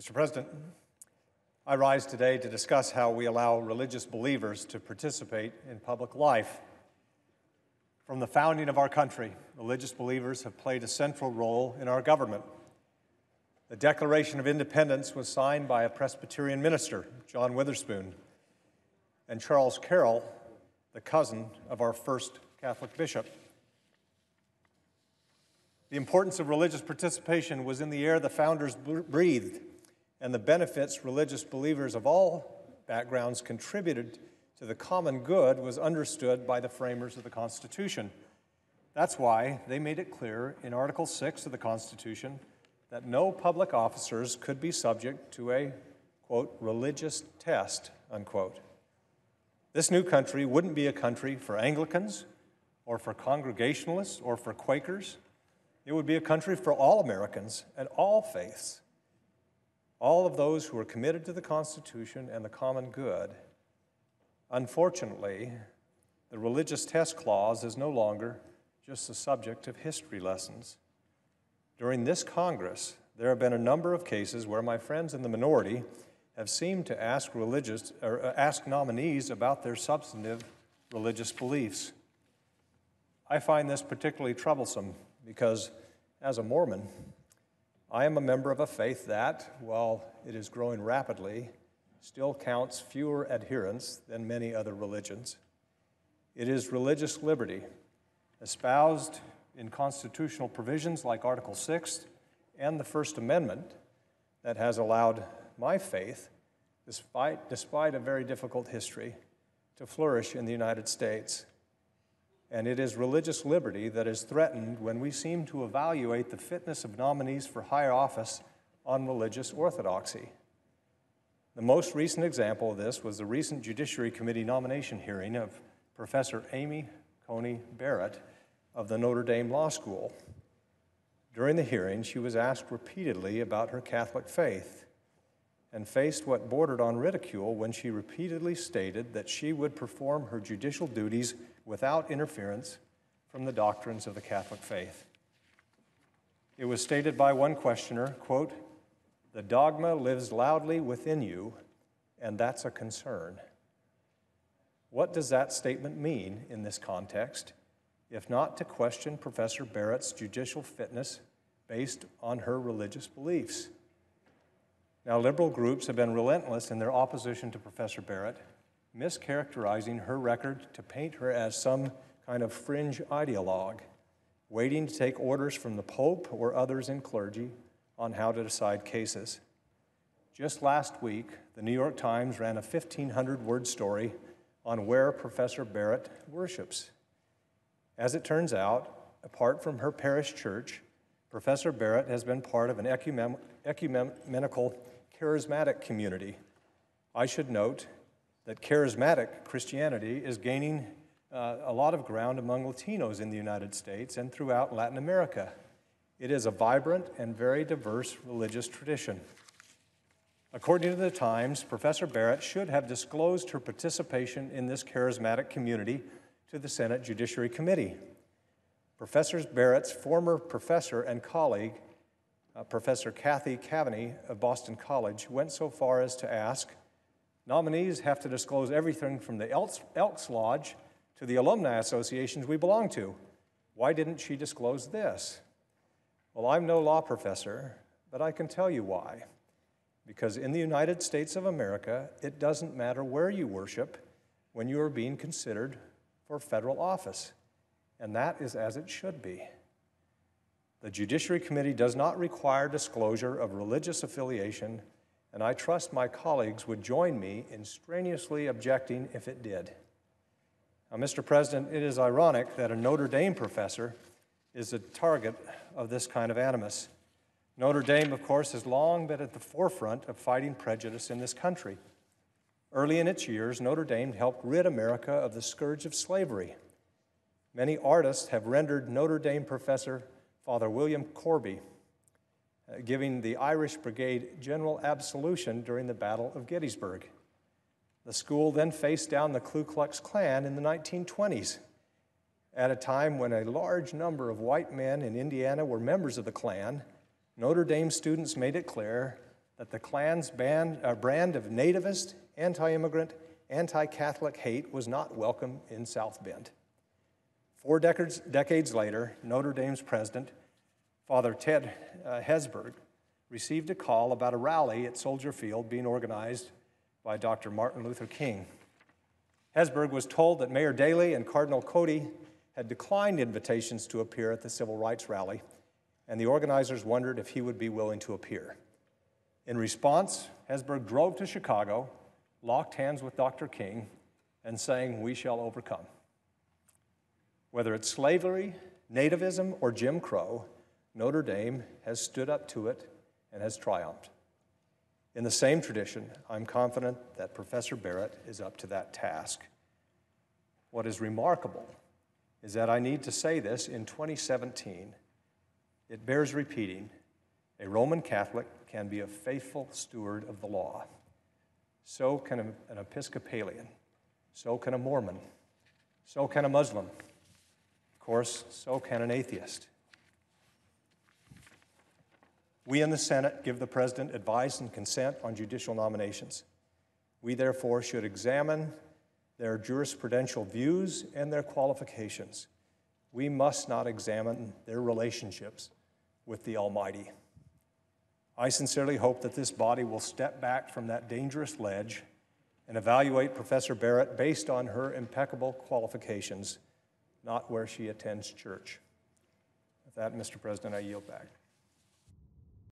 Mr. President, I rise today to discuss how we allow religious believers to participate in public life. From the founding of our country, religious believers have played a central role in our government. The Declaration of Independence was signed by a Presbyterian minister, John Witherspoon, and Charles Carroll, the cousin of our first Catholic bishop. The importance of religious participation was in the air the founders breathed, and the benefits religious believers of all backgrounds contributed to the common good was understood by the framers of the Constitution. That's why they made it clear in Article 6 of the Constitution that no public officers could be subject to a, quote, religious test, unquote. This new country wouldn't be a country for Anglicans or for Congregationalists or for Quakers. It would be a country for all Americans and all faiths, all of those who are committed to the Constitution and the common good. Unfortunately, the religious test clause is no longer just the subject of history lessons. During this Congress, there have been a number of cases where my friends in the minority have seemed to ask nominees about their substantive religious beliefs. I find this particularly troublesome because, as a Mormon, I am a member of a faith that, while it is growing rapidly, still counts fewer adherents than many other religions. It is religious liberty, espoused in constitutional provisions like Article 6 and the First Amendment, that has allowed my faith, despite a very difficult history, to flourish in the United States. And it is religious liberty that is threatened when we seem to evaluate the fitness of nominees for higher office on religious orthodoxy. The most recent example of this was the recent Judiciary Committee nomination hearing of Professor Amy Barrett of the Notre Dame Law School. During the hearing, she was asked repeatedly about her Catholic faith and faced what bordered on ridicule when she repeatedly stated that she would perform her judicial duties without interference from the doctrines of the Catholic faith. It was stated by one questioner, quote, "The dogma lives loudly within you, and that's a concern." What does that statement mean in this context, if not to question Professor Barrett's judicial fitness based on her religious beliefs? Now, liberal groups have been relentless in their opposition to Professor Barrett, mischaracterizing her record to paint her as some kind of fringe ideologue, waiting to take orders from the Pope or others in clergy on how to decide cases. Just last week, the New York Times ran a 1,500-word story on where Professor Barrett worships. As it turns out, apart from her parish church, Professor Barrett has been part of an ecumenical charismatic community. I should note that charismatic Christianity is gaining a lot of ground among Latinos in the United States and throughout Latin America. It is a vibrant and very diverse religious tradition. According to the Times, Professor Barrett should have disclosed her participation in this charismatic community to the Senate Judiciary Committee. Professor Barrett's former professor and colleague, Professor Kathy Cavany of Boston College, went so far as to ask, "Nominees have to disclose everything from the Elks Lodge to the alumni associations we belong to. Why didn't she disclose this?" Well, I'm no law professor, but I can tell you why. Because in the United States of America, it doesn't matter where you worship when you are being considered for federal office, and that is as it should be. The Judiciary Committee does not require disclosure of religious affiliation, and I trust my colleagues would join me in strenuously objecting if it did. Now, Mr. President, it is ironic that a Notre Dame professor is a target of this kind of animus. Notre Dame, of course, has long been at the forefront of fighting prejudice in this country. Early in its years, Notre Dame helped rid America of the scourge of slavery. Many artists have rendered Notre Dame professor Father William Corby, giving the Irish Brigade general absolution during the Battle of Gettysburg. The school then faced down the Ku Klux Klan in the 1920s, at a time when a large number of white men in Indiana were members of the Klan. Notre Dame students made it clear that the Klan's brand of nativist, anti-immigrant, anti-Catholic hate was not welcome in South Bend. 4 decades later, Notre Dame's president, Father Ted Hesburgh, received a call about a rally at Soldier Field being organized by Dr. Martin Luther King. Hesburgh was told that Mayor Daley and Cardinal Cody had declined invitations to appear at the civil rights rally, and the organizers wondered if he would be willing to appear. In response, Hesburgh drove to Chicago, locked hands with Dr. King, and sang, "We shall overcome." Whether it's slavery, nativism, or Jim Crow, Notre Dame has stood up to it and has triumphed. In the same tradition, I'm confident that Professor Barrett is up to that task. What is remarkable is that I need to say this in 2017. It bears repeating. A Roman Catholic can be a faithful steward of the law. So can an Episcopalian. So can a Mormon. So can a Muslim. Of course, so can an atheist. We in the Senate give the President advice and consent on judicial nominations. We therefore should examine their jurisprudential views and their qualifications. We must not examine their relationships with the Almighty. I sincerely hope that this body will step back from that dangerous ledge and evaluate Professor Barrett based on her impeccable qualifications, not where she attends church. With that, Mr. President, I yield back.